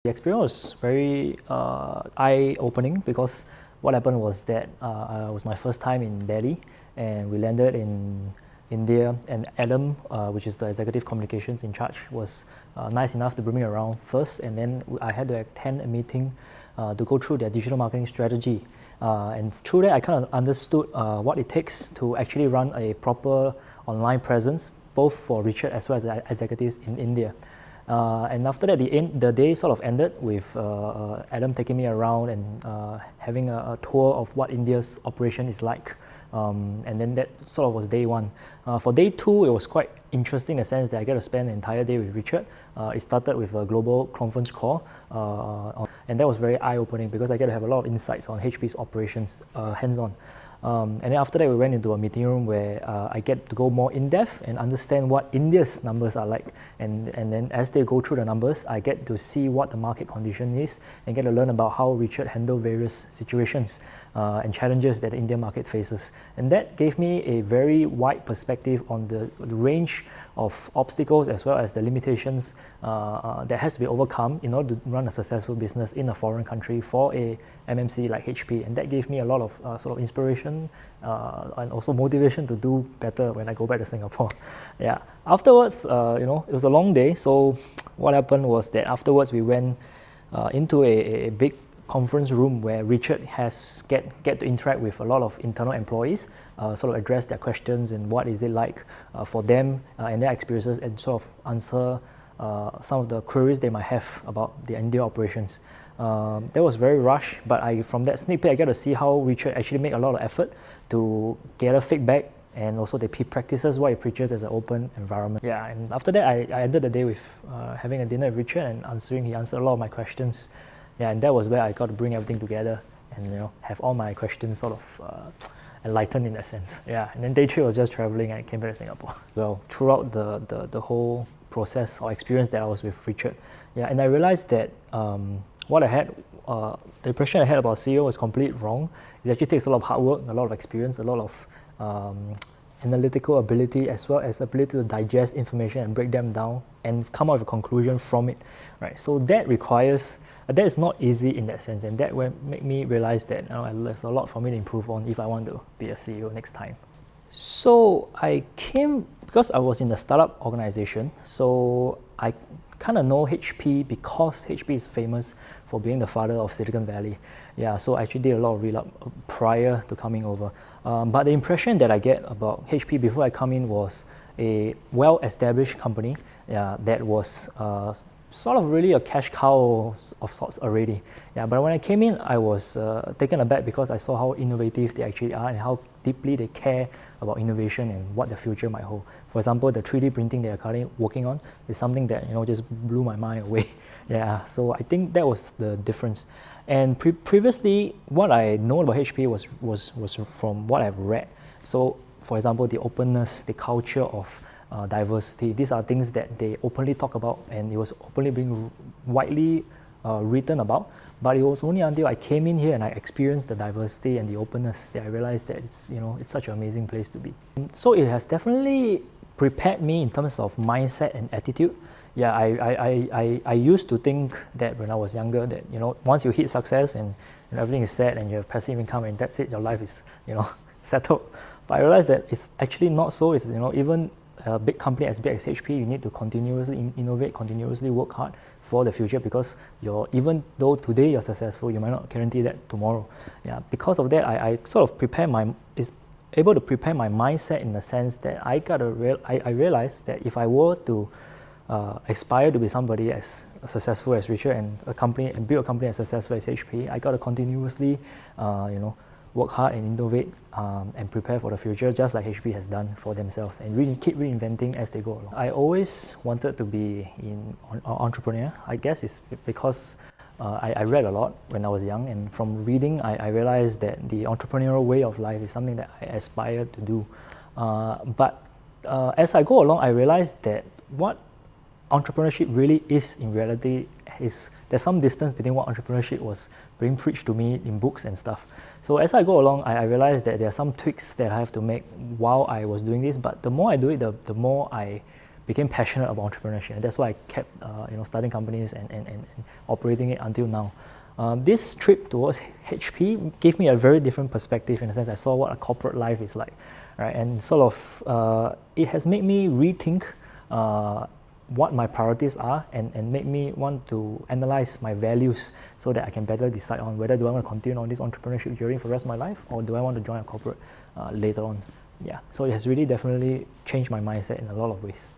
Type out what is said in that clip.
The experience was very eye-opening because what happened was that it was my first time in Delhi, and we landed in India, and Adam, which is the executive communications in charge, was nice enough to bring me around first, and then I had to attend a meeting to go through their digital marketing strategy. And through that, I kind of understood what it takes to actually run a proper online presence, both for Richard as well as the executives in India. And after that, the day sort of ended with Adam taking me around and having a tour of what India's operation is like. And then that sort of was day one. For day two, it was quite interesting in the sense that I get to spend the entire day with Richard. It started with a global conference call, and that was very eye-opening because I get to have a lot of insights on HP's operations hands-on. And then after that, we went into a meeting room where I get to go more in-depth and understand what India's numbers are like. And then as they go through the numbers, I get to see what the market condition is and get to learn about how Richard handled various situations and challenges that the Indian market faces. And that gave me a very wide perspective on the range of obstacles as well as the limitations that has to be overcome in order to run a successful business in a foreign country for a MNC like HP. And that gave me a lot of sort of inspiration and also motivation to do better when I go back to Singapore. Yeah. Afterwards, it was a long day. So what happened was that afterwards we went into a big conference room where Richard has get to interact with a lot of internal employees, sort of address their questions and what is it like for them and their experiences, and sort of answer some of the queries they might have about the India operations. That was very rushed, but from that sneak peek, I get to see how Richard actually made a lot of effort to gather feedback, and also he practices what he preaches as an open environment. Yeah, and after that, I ended the day with having a dinner with Richard and he answered a lot of my questions. Yeah, and that was where I got to bring everything together and have all my questions sort of enlightened in that sense. Yeah, and then day three was just traveling and I came back to Singapore. So throughout the whole process or experience that I was with Richard, yeah, and I realized that what I had, the impression I had about CEO was completely wrong. It actually takes a lot of hard work, a lot of experience, a lot of analytical ability, as well as ability to digest information and break them down and come up with a conclusion from it, right? So that is not easy in that sense, and that will make me realize that there's a lot for me to improve on if I want to be a CEO next time. So I came, because I was in the startup organization, so I kind of know HP because HP is famous for being the father of Silicon Valley. Yeah, so I actually did a lot of read-up prior to coming over. But the impression that I get about HP before I come in was a well-established company that was sort of really a cash cow of sorts already. Yeah, but when I came in, I was taken aback because I saw how innovative they actually are and how deeply they care about innovation and what the future might hold. For example, the 3D printing they are currently working on is something that just blew my mind away. Yeah, so I think that was the difference. And previously, what I know about HP was from what I've read. So, for example, the openness, the culture of diversity. These are things that they openly talk about, and it was openly being widely written about. But it was only until I came in here and I experienced the diversity and the openness that I realized that it's such an amazing place to be. So it has definitely prepared me in terms of mindset and attitude. Yeah, I used to think that when I was younger that once you hit success and everything is set and you have passive income and that's it, your life is settled. But I realized that it's actually not so. It's even a big company as big as HP, you need to continuously innovate, continuously work hard for the future, because even though today you're successful, you might not guarantee that tomorrow. Yeah, because of that, I sort of able to prepare my mindset in the sense that I realized that if I were to aspire to be somebody as successful as Richard and build a company as successful as HP, I got to continuously, work hard and innovate and prepare for the future, just like HP has done for themselves, and keep reinventing as they go along. I always wanted to be an entrepreneur. I guess it's because I read a lot when I was young, and from reading, I realized that the entrepreneurial way of life is something that I aspire to do. But as I go along, I realized that what entrepreneurship really is in reality is there's some distance between what entrepreneurship was being preached to me in books and stuff. So as I go along, I realized that there are some tweaks that I have to make while I was doing this, but the more I do it, the more I became passionate about entrepreneurship, and that's why I kept starting companies and operating it until now. This trip towards HP gave me a very different perspective, in a sense I saw what a corporate life is like, right? And sort of it has made me rethink what my priorities are, and make me want to analyze my values so that I can better decide on whether do I want to continue on this entrepreneurship journey for the rest of my life, or do I want to join a corporate later on. Yeah, so it has really definitely changed my mindset in a lot of ways.